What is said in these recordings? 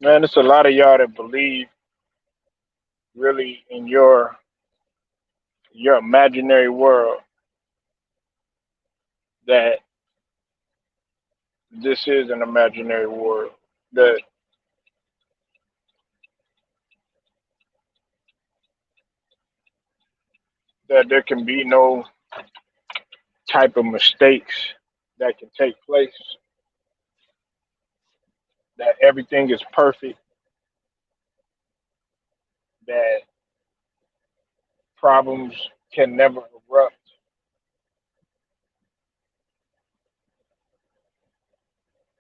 Man, it's a lot of y'all that believe really in your imaginary world that this is an imaginary world. That that there can be no type of mistakes that can take place, that everything is perfect, that problems can never erupt.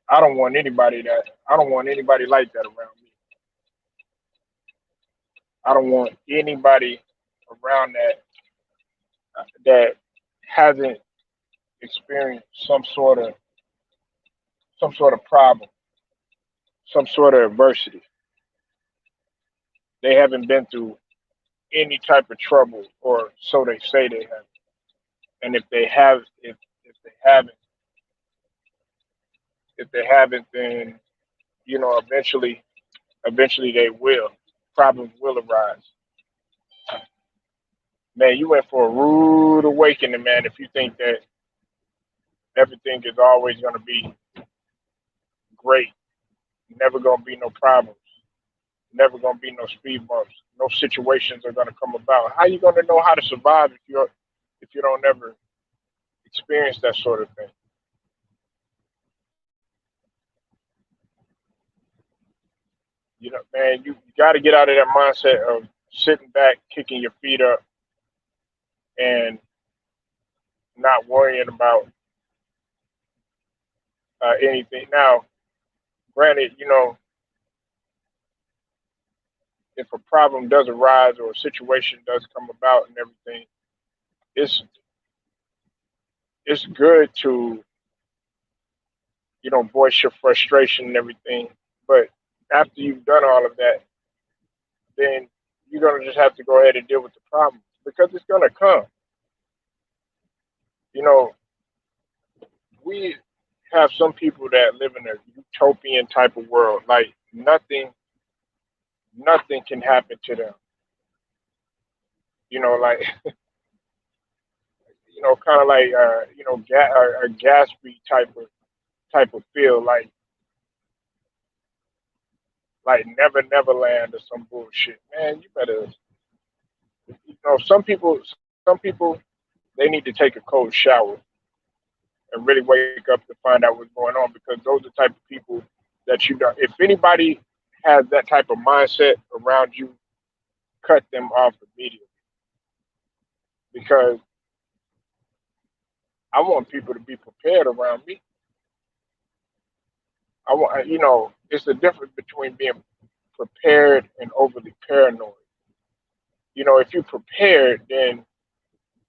I don't want anybody like that around me. I don't want anybody around that hasn't experienced some sort of problem, some sort of adversity. They haven't been through any type of trouble, or so they say they have. And if they haven't, if they haven't, then eventually they will. Problems will arise. Man, you went for a rude awakening, man. If you think that everything is always going to be great, never going to be no problems, never going to be no speed bumps, no situations are going to come about. How you going to know how to survive if you don't ever experience that sort of thing? Man, you got to get out of that mindset of sitting back, kicking your feet up, and not worrying about anything. Now, granted, if a problem does arise or a situation does come about and everything, it's it's good to voice your frustration and everything. But after you've done all of that, then you're gonna just have to go ahead and deal with the problem because it's gonna come. You know, we have some people that live in a utopian type of world, like nothing can happen to them. Like kind of like a Gatsby type of feel, like Neverland or some bullshit. Man, you better. Some people they need to take a cold shower and really wake up to find out what's going on because those are the type of people that you don't. If anybody has that type of mindset around you, cut them off immediately because I want people to be prepared around me. It's the difference between being prepared and overly paranoid. If you're prepared, then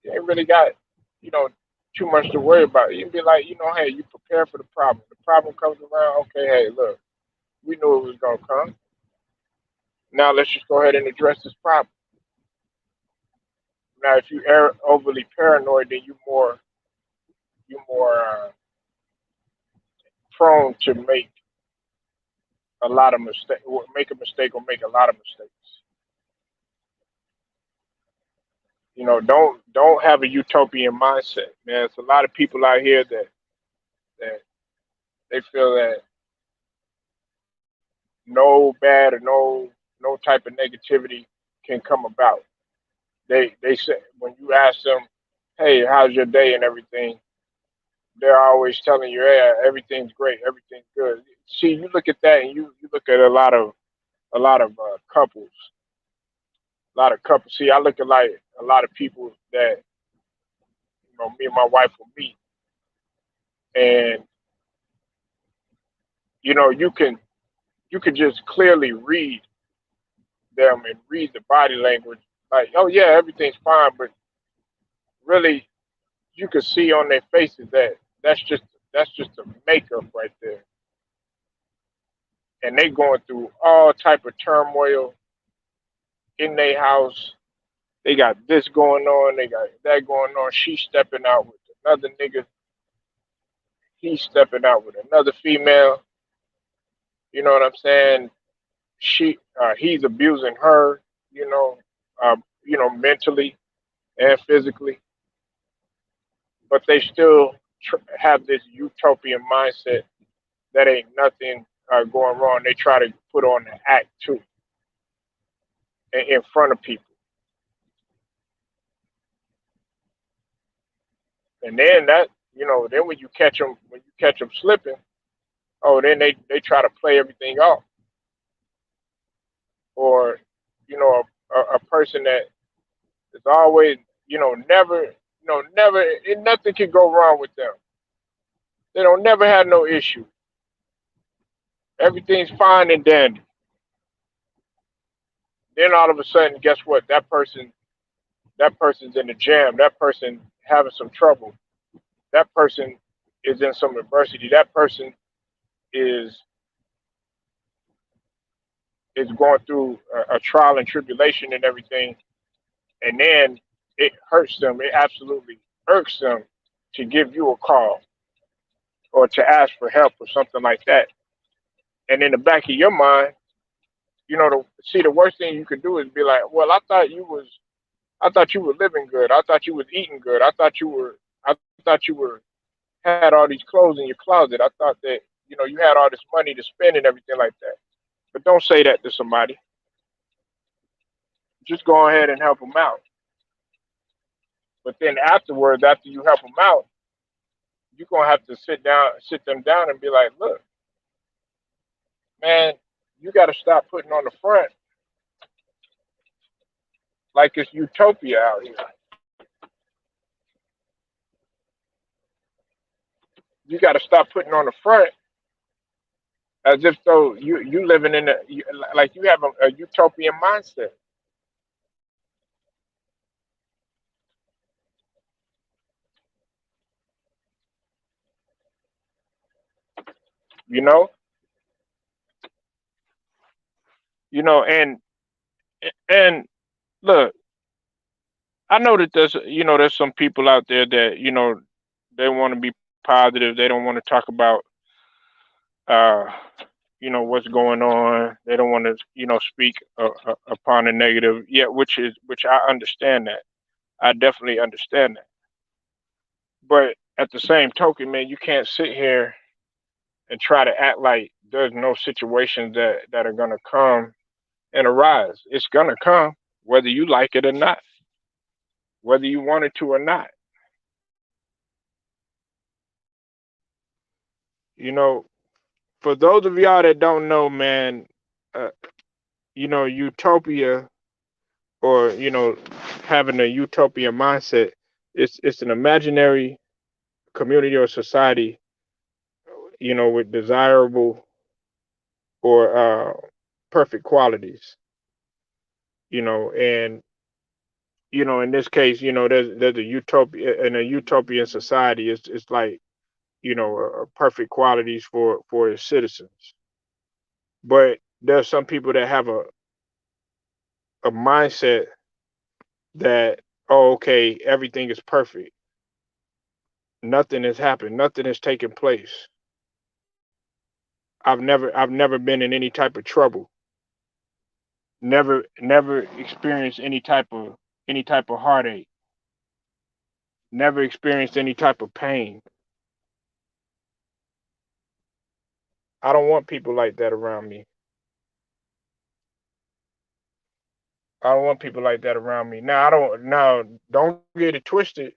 you ain't really got, you know, too much to worry about. You can be like, hey, you prepare for the problem. The problem comes around, okay, hey, look, we knew it was gonna come. Now let's just go ahead and address this problem. Now, if you are overly paranoid, then you're more prone to make a lot of mistakes, or make a mistake, or make a lot of mistakes. Don't have a utopian mindset, man. There's a lot of people out here that they feel that no bad or no type of negativity can come about. They say when you ask them, hey, how's your day and everything, they're always telling you, yeah, everything's great, everything's good. See, you look at that and you look at a lot of couples, a lot of couples. See, I look at like a lot of people that me and my wife will meet, and you can just clearly read them and read the body language. Like, oh yeah, everything's fine, but really, you can see on their faces that that's just that's just a makeup right there, and they going through all type of turmoil in their house. They got this going on, they got that going on. She's stepping out with another nigga. He's stepping out with another female. You know what I'm saying? he's abusing her, you know, mentally and physically, but they still have this utopian mindset that ain't nothing going wrong. They try to put on the act too in front of people, and then then when you catch them slipping, oh, then they try to play everything off, or a person that is always never nothing can go wrong with them. They don't never have no issue. Everything's fine and dandy. Then all of a sudden, guess what? That person's in the jam. That person having some trouble. That person is in some adversity. That person is is going through a trial and tribulation and everything, and then it hurts them. It absolutely irks them to give you a call or to ask for help or something like that. And in the back of your mind, the worst thing you could do is be like, well, I thought you were living good. I thought you was eating good. I thought you were had all these clothes in your closet. I thought that you had all this money to spend and everything like that. But don't say that to somebody. Just go ahead and help them out. But then afterwards, after you help them out, you're gonna have to sit them down, and be like, look, man, you got to stop putting on the front like it's utopia out here. You got to stop putting on the front as if though you living like you have a utopian mindset. You know, and and look, I know that there's some people out there that they want to be positive. They don't want to talk about uh what's going on. They don't want to speak upon the negative. Yeah, which I understand that. I definitely understand that. But at the same token, man, you can't sit here and try to act like there's no situations that are gonna come and arise. It's gonna come, whether you like it or not, whether you want it to or not. You know, for those of y'all that don't know, man, uh, utopia, or having a utopian mindset, it's an imaginary community or society, with desirable or perfect qualities. And in this case, there's a utopia. In a utopian society, it's like perfect qualities for its citizens. But there's some people that have a mindset that, oh, okay, everything is perfect. Nothing has happened. Nothing has taken place. I've never been in any type of trouble. Never experienced any type of heartache. Never experienced any type of pain. I don't want people like that around me. I don't want people like that around me. Don't get it twisted.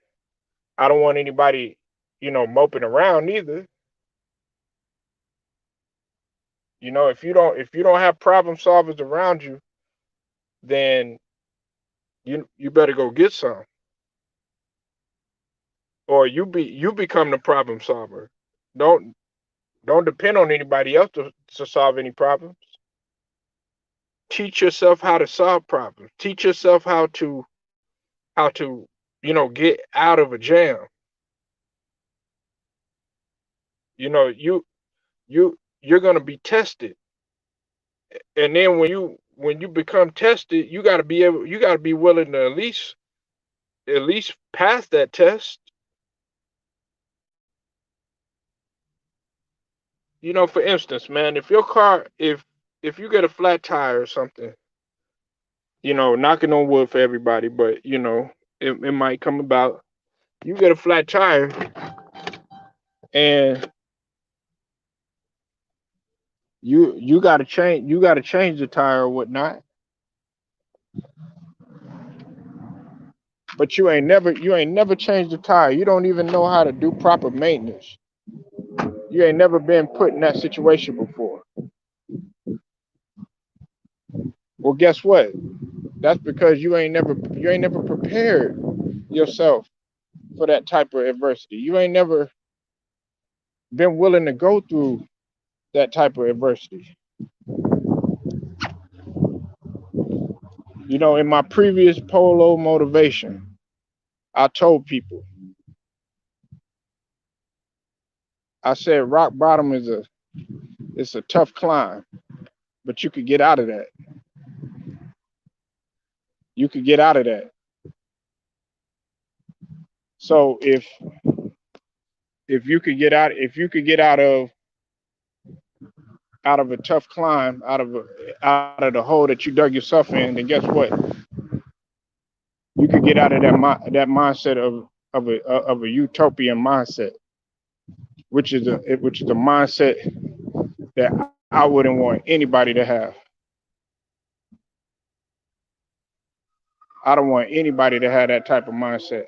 I don't want anybody, moping around either. If you don't have problem solvers around you, then you better go get some. Or you become the problem solver. Don't don't depend on anybody else to solve any problems. Teach yourself how to solve problems. Teach yourself how to get out of a jam. You're gonna be tested, and then when you become tested, you gotta be willing to at least pass that test. For instance, man, if your car, if you get a flat tire or something, knocking on wood for everybody, but it might come about. You get a flat tire and you gotta change the tire or whatnot, but you ain't never changed the tire. You don't even know how to do proper maintenance. You ain't never been put in that situation before. Well, guess what? That's because you ain't never prepared yourself for that type of adversity. You ain't never been willing to go through that type of adversity. In my previous Polo motivation, I told people, I said rock bottom it's a tough climb, but you could get out of that. You could get out of that. So if you could get out if you could get out of a tough climb, out of the hole that you dug yourself in, then guess what? You could get out of that mindset of a utopian mindset, which is a mindset that I wouldn't want anybody to have. I don't want anybody to have that type of mindset.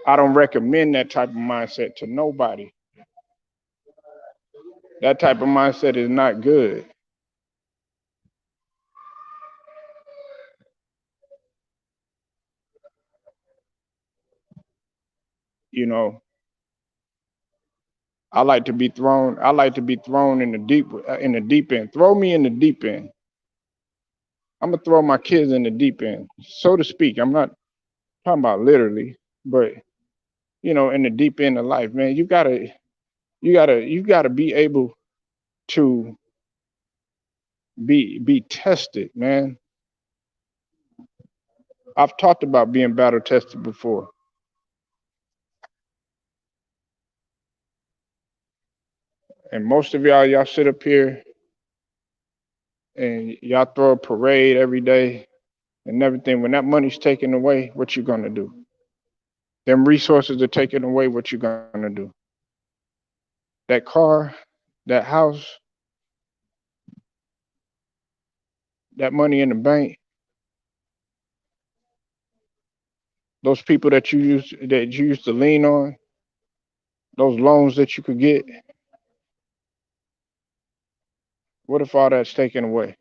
I don't recommend that type of mindset to nobody. That type of mindset is not good. You know, I like to be thrown in the deep end. Throw me in the deep end. I'm gonna throw my kids in the deep end, so to speak. I'm not talking about literally, but in the deep end of life, man, you gotta be able to be tested, man. I've talked about being battle tested before, and most of y'all sit up here and y'all throw a parade every day and everything. When that money's taken away, what you gonna do? Them resources are taken away. What you gonna do? That car, that house, that money in the bank, those people that you used to lean on, those loans that you could get. What if all that's taken away?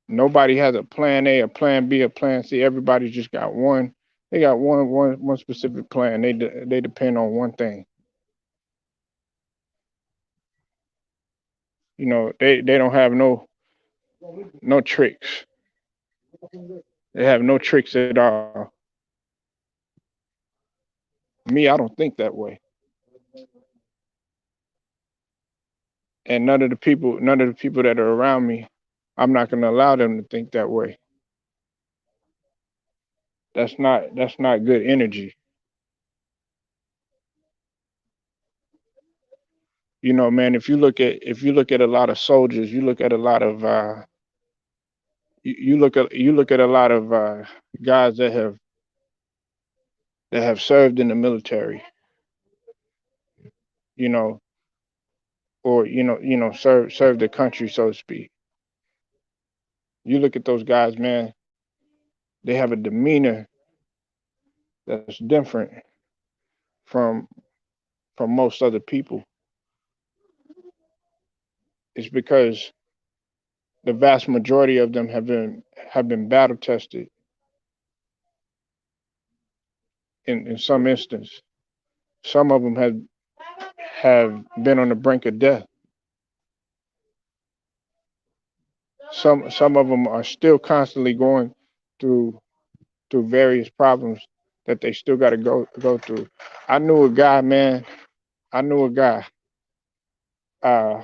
Nobody has a plan A, a plan B, a plan C. Everybody just got one. They got one specific plan. They depend on one thing. They don't have no tricks. They have no tricks at all. Me, I don't think that way. And none of the people that are around me, I'm not going to allow them to think that way. That's not good energy. Man, if you look at a lot of soldiers, you look at a lot of guys that have served in the military, you know, or serve the country, so to speak. You look at those guys, man, they have a demeanor that's different from most other people. It's because the vast majority of them have been battle tested in some instance. Some of them have been on the brink of death. Some of them are still constantly going through various problems that they still got to go through. I knew a guy, man. I knew a guy. Uh,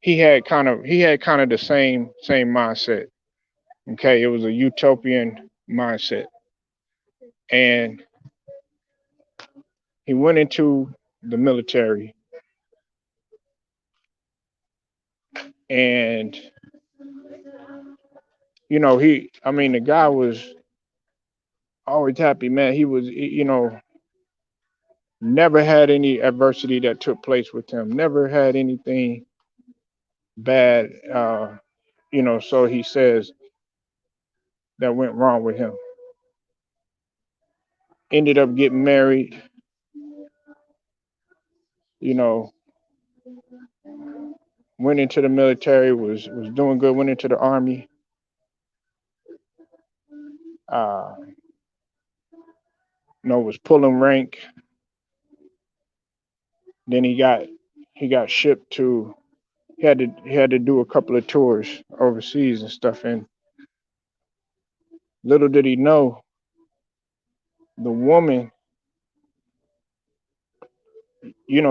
he had kind of the same mindset. Okay, it was a utopian mindset, and he went into the military, and I mean, the guy was always happy, man. He was, never had any adversity that took place with him. Never had anything bad, so he says that went wrong with him. Ended up getting married, you know, went into the military, was doing good, went into the army, uh, was pulling rank. Then he got shipped to he had to do a couple of tours overseas and stuff. And little did he know, the woman,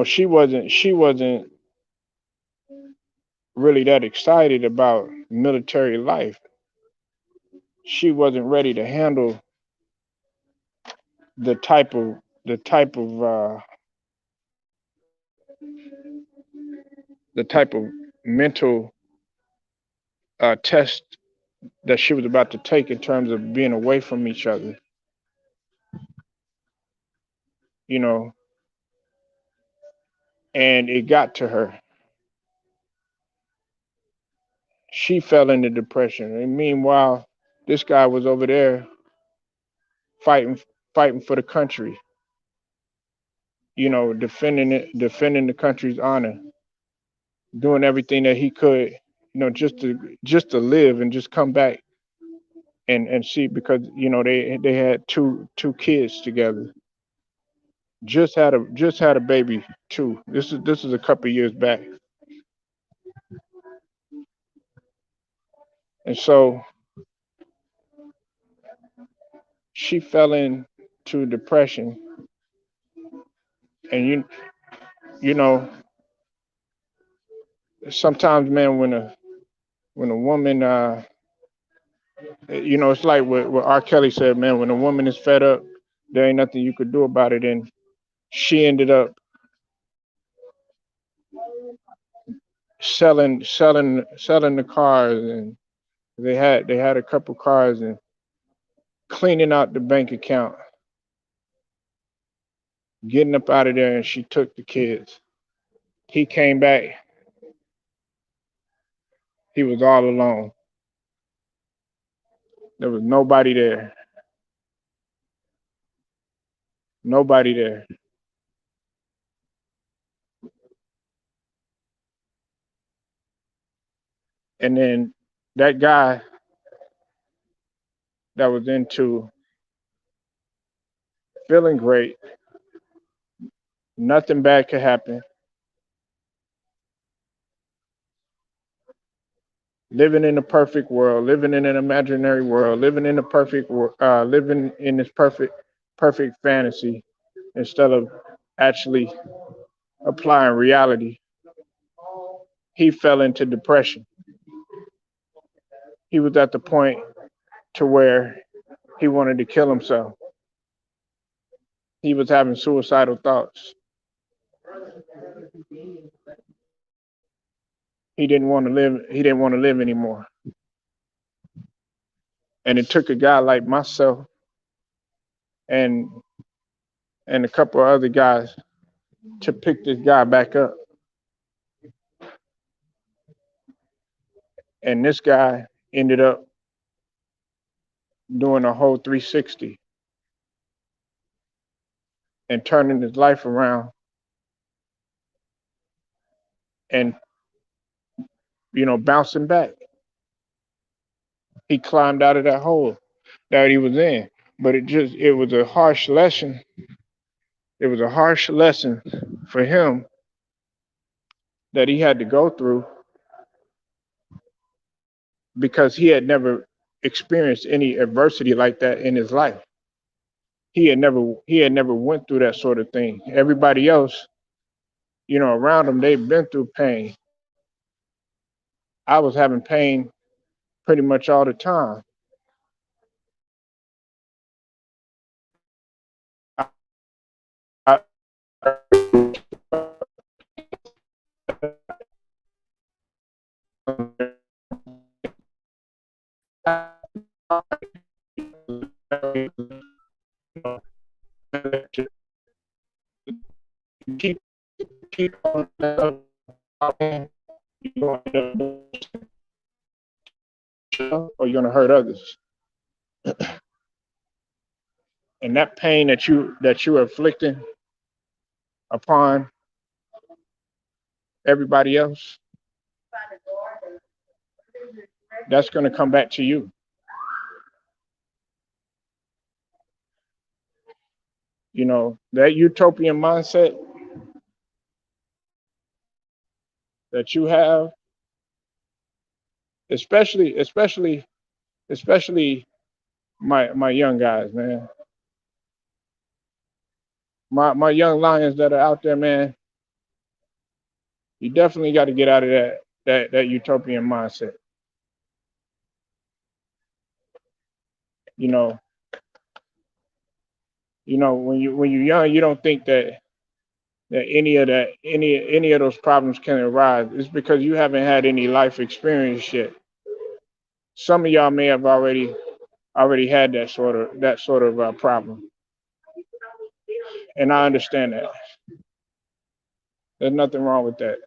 she wasn't really that excited about military life. She wasn't ready to handle the type of the type of the type of mental test that she was about to take in terms of being away from each other. You know, and it got to her. She fell into depression. And meanwhile, this guy was over there fighting fighting for the country, defending the country's honor, doing everything that he could, just to live and just come back and see, because they had two kids together. Just had a baby too. This is a couple years back. And so she fell into depression. And you know sometimes, man, when a woman, it's like what R. Kelly said, man. When a woman is fed up, there ain't nothing you could do about it. And she ended up selling the cars, and they had a couple cars, and cleaning out the bank account, getting up out of there, and she took the kids. He came back. He was all alone. There was nobody there. Nobody there. And then that guy that was into feeling great, nothing bad could happen, living in a perfect world, living in an imaginary world, living in a living in this perfect fantasy, instead of actually applying reality. He fell into depression. He was at the point to where he wanted to kill himself. He was having suicidal thoughts. He didn't want to live. He didn't want to live anymore. And it took a guy like myself and a couple of other guys to pick this guy back up. And this guy ended up doing a whole 360 and turning his life around, and bouncing back. He climbed out of that hole that he was in. But it was a harsh lesson. It was a harsh lesson for him that he had to go through, because he had never experienced any adversity like that in his life. He had never went through that sort of thing. Everybody else, around him, they've been through pain. I was having pain pretty much all the time. I keep on or you're gonna hurt others. And that pain that you are inflicting upon everybody else, that's gonna come back to you. You know, that utopian mindset that you have, especially my young guys, man. My young lions that are out there, man, you definitely got to get out of that utopian mindset. You know, when you're young, you don't think that any of those problems can arise. It's because you haven't had any life experience yet. Some of y'all may have already had that sort of problem, and I understand that. There's nothing wrong with that.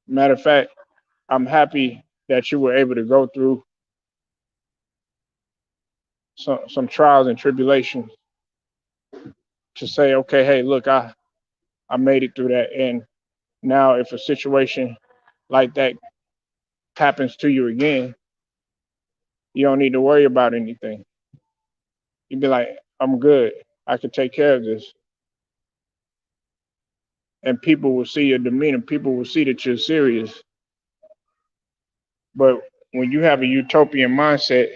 Matter of fact, I'm happy that you were able to go through some trials and tribulations to say, okay, hey, look, I made it through that, and now if a situation like that happens to you again, you don't need to worry about anything. You'd be like, I'm good. I can take care of this. And people will see your demeanor. People will see that you're serious. But when you have a utopian mindset,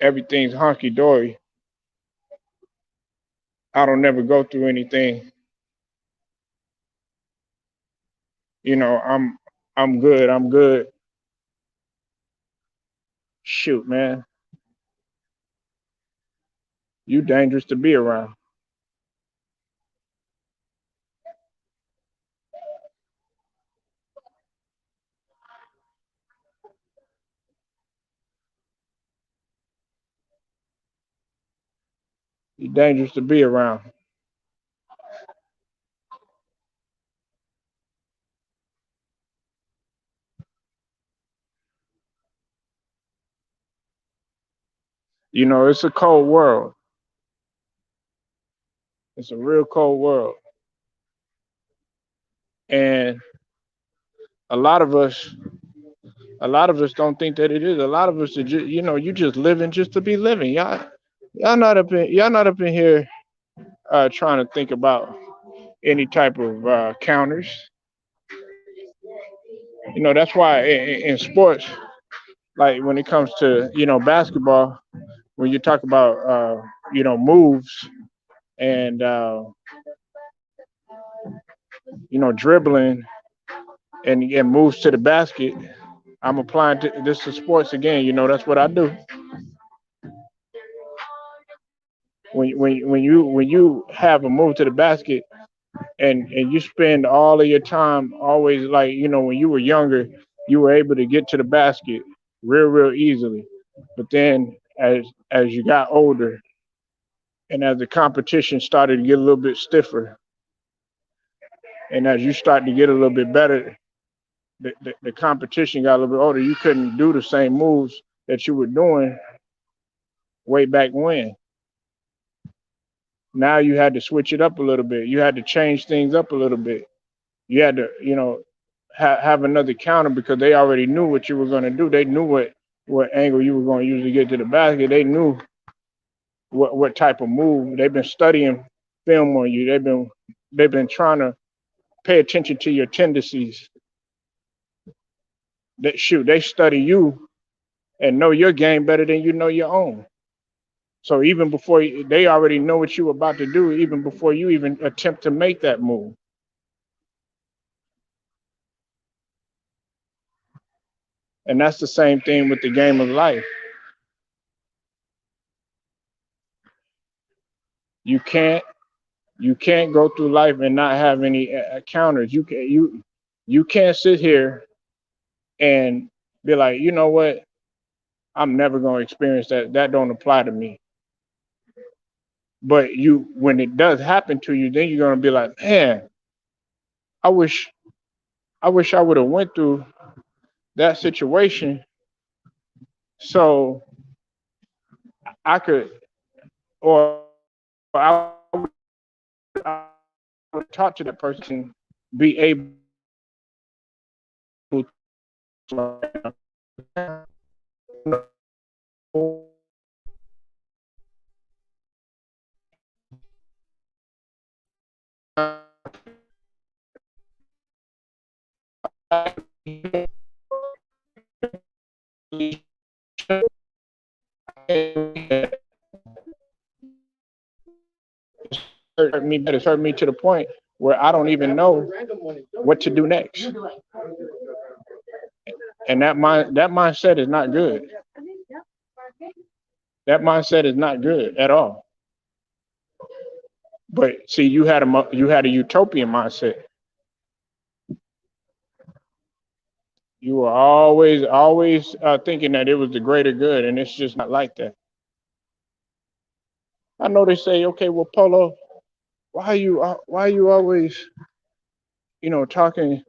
everything's honky dory. I don't never go through anything. You know, I'm good. I'm good. Shoot, man, you dangerous to be around. You dangerous to be around. You know, it's a cold world. It's a real cold world. And a lot of us a lot of us don't think that it is. A lot of us are just, you just living just to be living. Y'all not up in here trying to think about any type of counters. That's why in sports, like when it comes to basketball, when you talk about moves and dribbling and moves to the basket, I'm applying this to sports again. That's what I do. When you have a move to the basket and you spend all of your time always, like, when you were younger, you were able to get to the basket real easily. But then as you got older and as the competition started to get a little bit stiffer, and as you start to get a little bit better, the competition got a little bit older. You couldn't do the same moves that you were doing way back when. Now you had to switch it up a little bit. You had to change things up a little bit. You had to, have another counter because they already knew what you were going to do. They knew what angle you were going to use to get to the basket. They knew what type of move. They've been studying film on you. They've been trying to pay attention to your tendencies. They study you and know your game better than you know your own. So even before they already know what you're about to do, even before you even attempt to make that move. And that's the same thing with the game of life. You can't you can't go through life and not have any counters. You can't sit here and be like, you know what? I'm never gonna experience that. That don't apply to me. But you, when it does happen to you, then you're gonna be like, man, I wish, I wish I would have went through that situation so I could, or I would talk to that person, be able to hurt me, but it's hurt me to the point where I don't even know what to do next. And that mindset is not good. That mindset is not good at all. But see, you had a utopian mindset. You were always thinking that it was the greater good, and it's just not like that. I know they say, okay, well, Polo, why are you always talking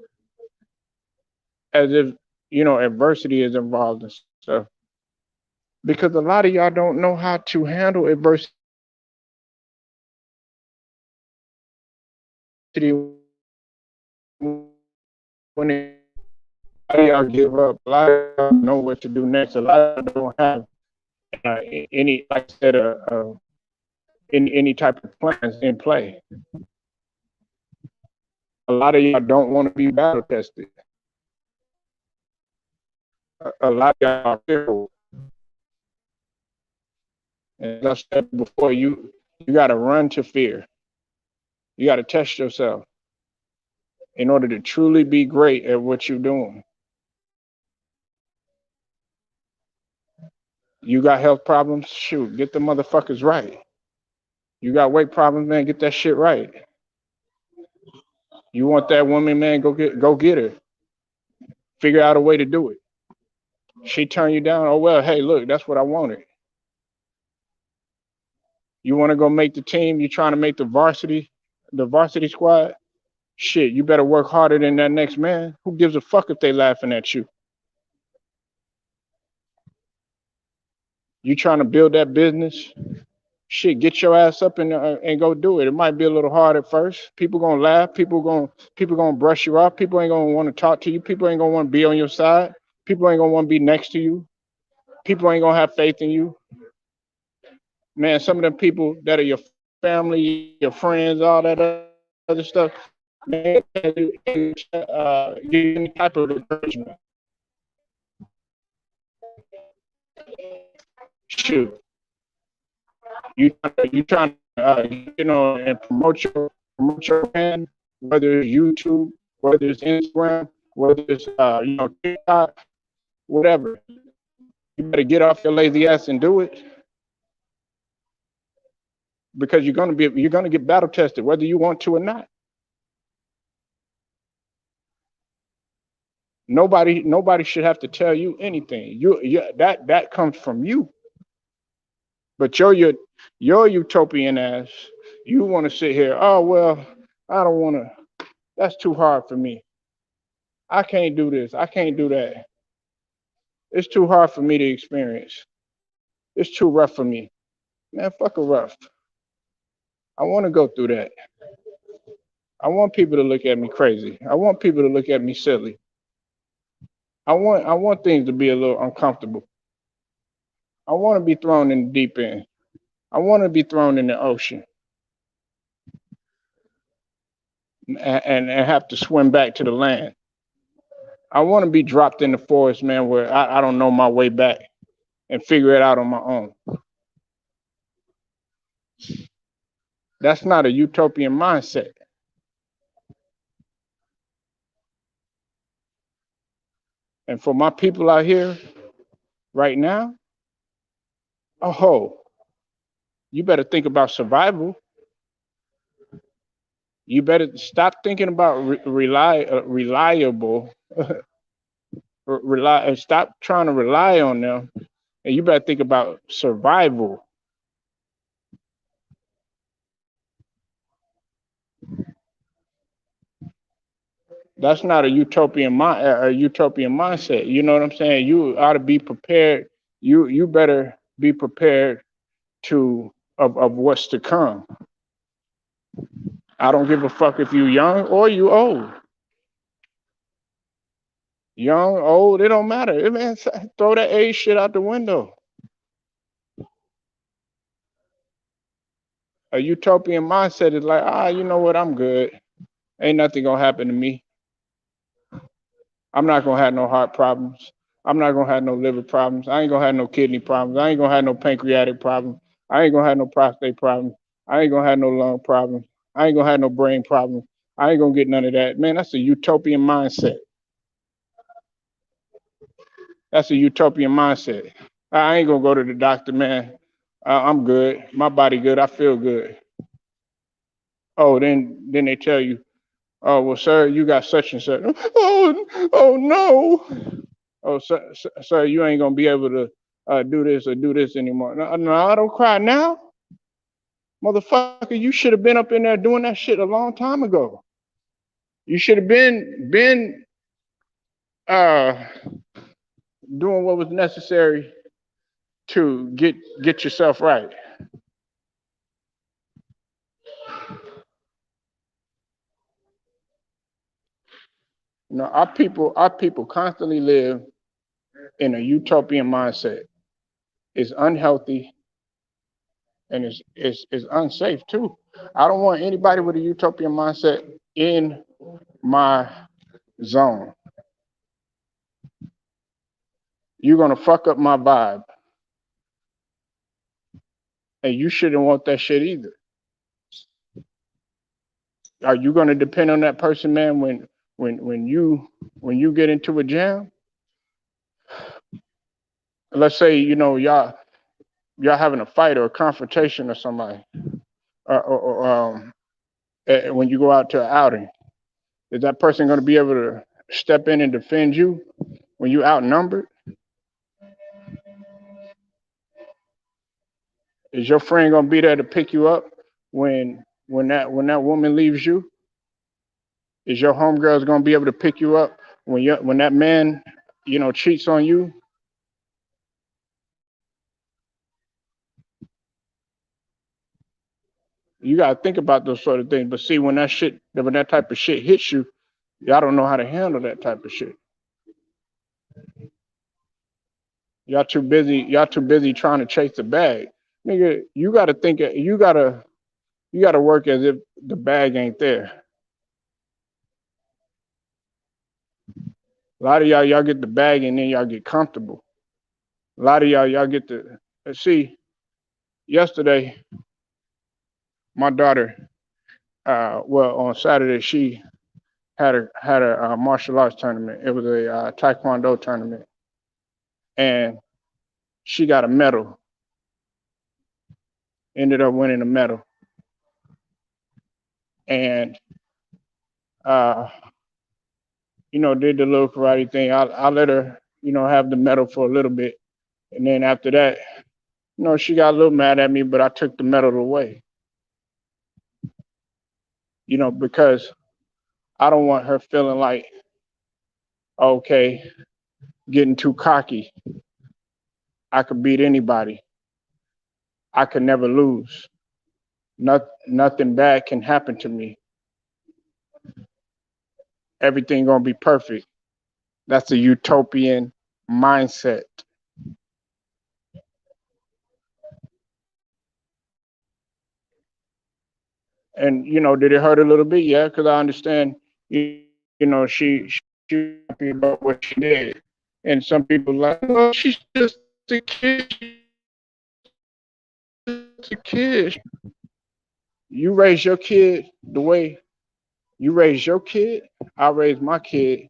as if adversity is involved and stuff? Because a lot of y'all don't know how to handle adversity when y'all give up. A lot of y'all know what to do next. A lot of y'all don't have any, like I said, any type of plans in play. A lot of y'all don't want to be battle tested. A lot of y'all are fearful. And as I said before, you got to run to fear. You got to test yourself in order to truly be great at what you're doing. You got health problems? Shoot, get the motherfuckers right. You got weight problems, man, get that shit right. You want that woman, man, go get her. Figure out a way to do it. She turn you down, oh well, hey, look, that's what I wanted. You want to go make the team, you trying to make the varsity squad? Shit, you better work harder than that next man. Who gives a fuck if they laughing at you? You trying to build that business? Shit, get your ass up and go do it. It might be a little hard at first. People gonna laugh. People gonna brush you off. People ain't gonna want to talk to you. People ain't gonna want to be on your side. People ain't gonna want to be next to you. People ain't gonna have faith in you. Man, some of them people that are your family, your friends, all that other stuff, man, give any type of encouragement. Shoot, you trying to and promote your brand, whether it's YouTube, whether it's Instagram, whether it's TikTok, whatever. You better get off your lazy ass and do it, because you're gonna get battle tested whether you want to or not. Nobody should have to tell you anything. That comes from you. But your utopian ass, you want to sit here. Oh well, I don't want to. That's too hard for me. I can't do this. I can't do that. It's too hard for me to experience. It's too rough for me. Man, fuck a rough. I want to go through that. I want people to look at me crazy. I want people to look at me silly. I want things to be a little uncomfortable. I want to be thrown in the deep end. I want to be thrown in the ocean and have to swim back to the land. I want to be dropped in the forest, man, where I don't know my way back and figure it out on my own. That's not a utopian mindset. And for my people out here right now, oh, you better think about survival. You better stop thinking about reliable, stop trying to rely on them And you better think about survival. That's not a utopian mindset. You know what I'm saying? You ought to be prepared. You better be prepared to of what's to come. I don't give a fuck if you young or you old. Young, old, it don't matter. Man, throw that age shit out the window. A utopian mindset is like, you know what? I'm good. Ain't nothing gonna happen to me. I'm not gonna have no heart problems. I'm not gonna have no liver problems. I ain't gonna have no kidney problems. I ain't gonna have no pancreatic problems. I ain't gonna have no prostate problems. I ain't gonna have no lung problems. I ain't gonna have no brain problems. I ain't gonna get none of that. Man, that's a utopian mindset. That's a utopian mindset. I ain't gonna go to the doctor, man. I'm good. My body good. I feel good. Oh, then they tell you, oh well, sir, you got such and such. Oh no. Oh, sir, you ain't gonna be able to do this or do this anymore. No, no, I don't cry now, motherfucker. You should have been up in there doing that shit a long time ago. You should have been uh, doing what was necessary to get yourself right. You know, our people constantly live in a utopian mindset. It's unhealthy and it's unsafe too. I don't want anybody with a utopian mindset in my zone. You're gonna fuck up my vibe, and you shouldn't want that shit either. Are you gonna depend on that person, man? When you get into a jam, let's say y'all having a fight or a confrontation or somebody, or when you go out to an outing, is that person gonna be able to step in and defend you when you outnumbered? Is your friend gonna be there to pick you up when that woman leaves you? Is your homegirls gonna be able to pick you up when that man, cheats on you? You gotta think about those sort of things. But see, when that type of shit hits you, y'all don't know how to handle that type of shit. Y'all too busy trying to chase the bag. Nigga, you gotta work as if the bag ain't there. A lot of y'all get the bag and then y'all get comfortable. A lot of y'all get the see. Yesterday, my daughter, well, on Saturday, she had a martial arts tournament. It was a taekwondo tournament, and she got a medal. Ended up winning a medal, and uh, did the little karate thing. I let her, have the medal for a little bit, and then after that, she got a little mad at me, but I took the medal away. Because I don't want her feeling like, okay, getting too cocky. I could beat anybody. I could never lose. Nothing bad can happen to me. Everything gonna be perfect. That's a utopian mindset. And did it hurt a little bit? Yeah, because I understand. She was happy about what she did, and some people like, oh, she's just a kid. She's a kid. You raise your kid the way you raise your kid. I raise my kid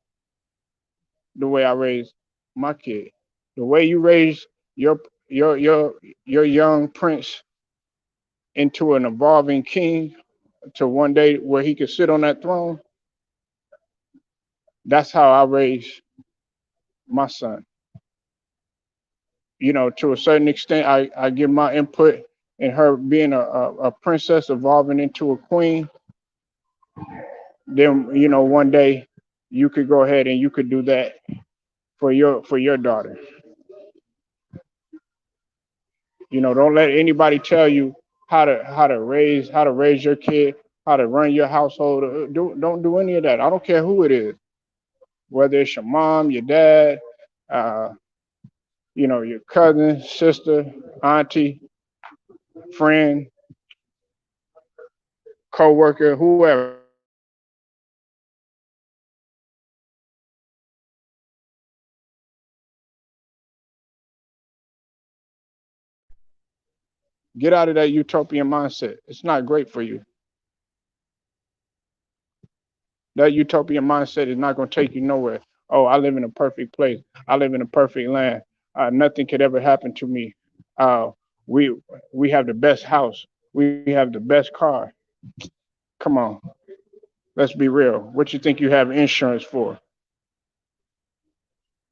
the way I raise my kid. The way you raise your your your your young prince into an evolving king to one day where he could sit on that throne, that's how I raise my son. To a certain extent, I give my input in her being a princess evolving into a queen. Then, one day you could go ahead and you could do that for your daughter. Don't let anybody tell you how to raise your kid, how to run your household. Don't do any of that. I don't care who it is, whether it's your mom, your dad, uh, your cousin, sister, auntie, friend, coworker, whoever. Get out of that utopian mindset. It's not great for you. That utopian mindset is not going to take you nowhere. Oh, I live in a perfect place. I live in a perfect land. Nothing could ever happen to me. Uh, we we have the best house. We have the best car. Come on, let's be real. What you think you have insurance for?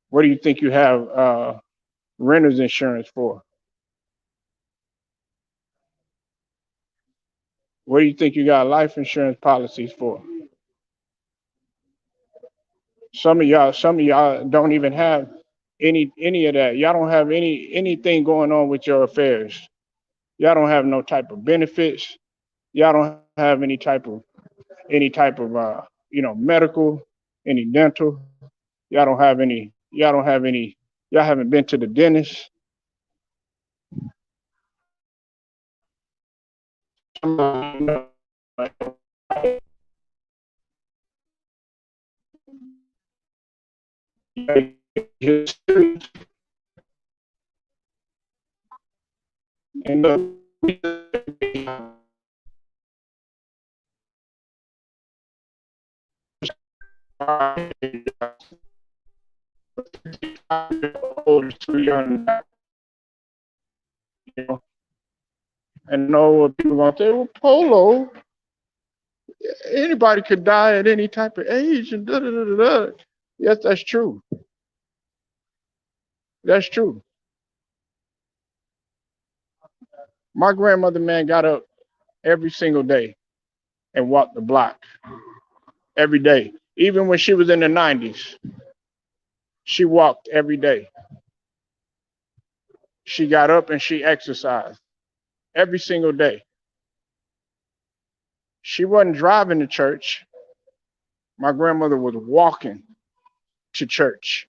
What do you think you have renter's insurance for? What do you think you got life insurance policies for? Some of y'all don't even have any of that. Y'all don't have anything going on with your affairs. Y'all don't have no type of benefits. Y'all don't have any type of medical, any dental. Y'all don't have any. Y'all don't have any. Y'all haven't been to the dentist. And too young, you know. And know what people gonna say. Well, Polo, anybody could die at any type of age, and da da da da. Yes, that's true. That's true. My grandmother, man, got up every single day and walked the block every day. Even when she was in the 90s, she walked every day. She got up and she exercised every single day. She wasn't driving to church. My grandmother was walking to church.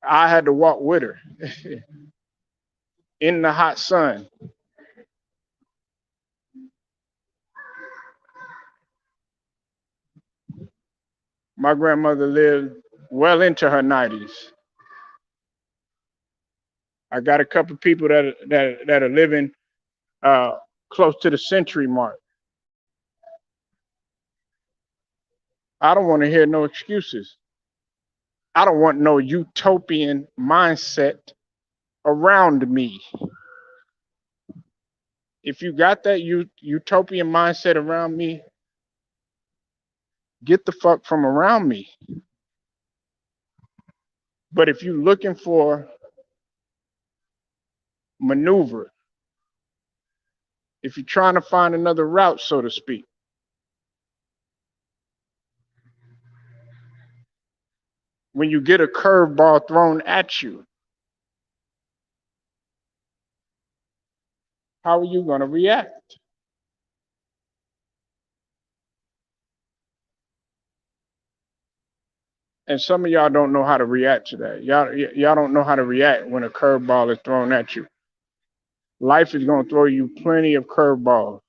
I had to walk with her in the hot sun. My grandmother lived well into her 90s. I got a couple of people that are living uh, close to the century mark. I don't want to hear no excuses. I don't want no utopian mindset around me. If you got that utopian mindset around me, get the fuck from around me. But if you're looking for maneuver, if you're trying to find another route, so to speak, when you get a curveball thrown at you, how are you going to react? And some of y'all don't know how to react to that. Y'all don't know how to react when a curveball is thrown at you. Life is going to throw you plenty of curveballs.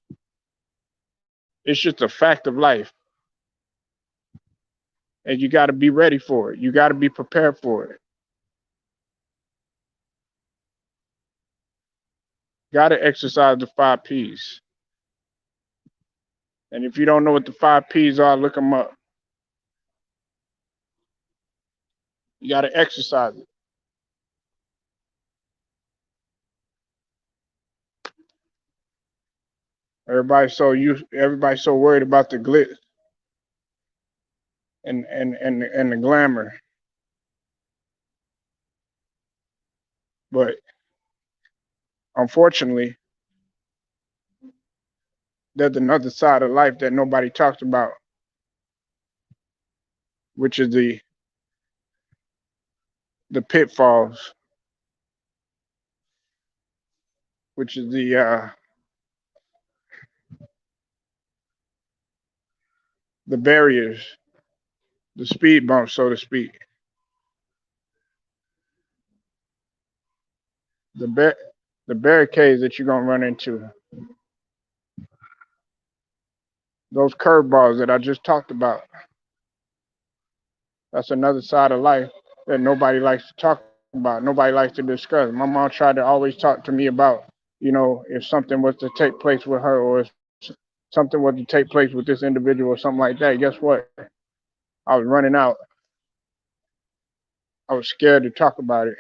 It's just a fact of life. And you got to be ready for it. You got to be prepared for it. Got to exercise the 5 P's. And if you don't know what the 5 P's are, look them up. You got to exercise it. Everybody's so worried about the glitz and the glamour. But unfortunately, there's another side of life that nobody talks about, which is the pitfalls, which is the barriers, the speed bumps, so to speak. The bar- the barricades that you're gonna run into, those curveballs that I just talked about. That's another side of life that nobody likes to talk about. Nobody likes to discuss. My mom tried to always talk to me about, if something was to take place with her, or if something was to take place with this individual or something like that. Guess what? I was running out. I was scared to talk about it.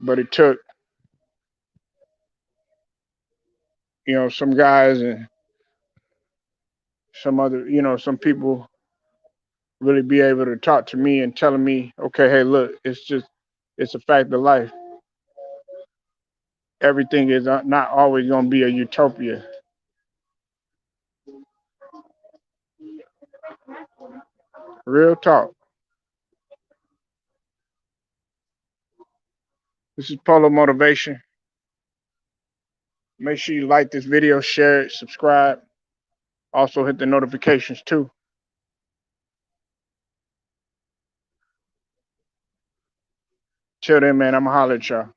But it took, some guys and some other, some people really be able to talk to me and telling me, okay, hey, look, it's a fact of life. Everything is not always going to be a utopia. Real talk. This is Polo Motivation. Make sure you like this video, share it, subscribe. Also hit the notifications too. Till then, man, I'm going to holler at y'all.